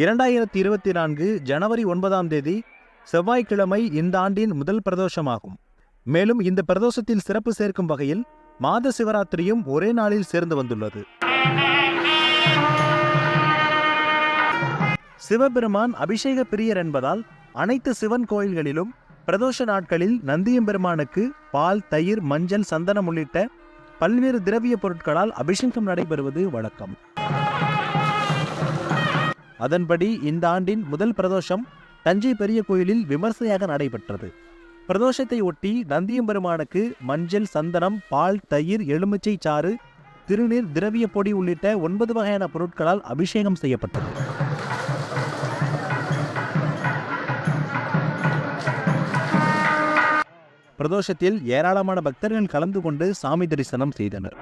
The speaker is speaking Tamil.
2024 ஜனவரி 9ஆம் தேதி செவ்வாய்க்கிழமை இந்த ஆண்டின் முதல் பிரதோஷமாகும். மேலும் இந்த பிரதோஷத்தில் சிறப்பு சேர்க்கும் வகையில் மாத சிவராத்திரியும் ஒரே நாளில் சேர்ந்து வந்துள்ளது. சிவபெருமான் அபிஷேக பிரியர் என்பதால் அனைத்து சிவன் கோயில்களிலும் பிரதோஷ நாட்களில் நந்தியம்பெருமானுக்கு பால், தயிர், மஞ்சள், சந்தனம் உள்ளிட்ட பல்வேறு திரவிய பொருட்களால் அபிஷேகம் நடைபெறுவது வழக்கம். அதன்படி இந்த ஆண்டின் முதல் பிரதோஷம் தஞ்சை பெரிய கோயிலில் விமர்சையாக நடைபெற்றது. பிரதோஷத்தை ஒட்டி நந்தியம்பெருமானுக்கு மஞ்சள், சந்தனம், பால், தயிர், எலுமிச்சை சாறு, திருநீர், திரவிய பொடி உள்ளிட்ட 9 வகையான பொருட்களால் அபிஷேகம் செய்யப்பட்டது. பிரதோஷத்தில் ஏராளமான பக்தர்கள் கலந்து கொண்டு சாமி தரிசனம் செய்தனர்.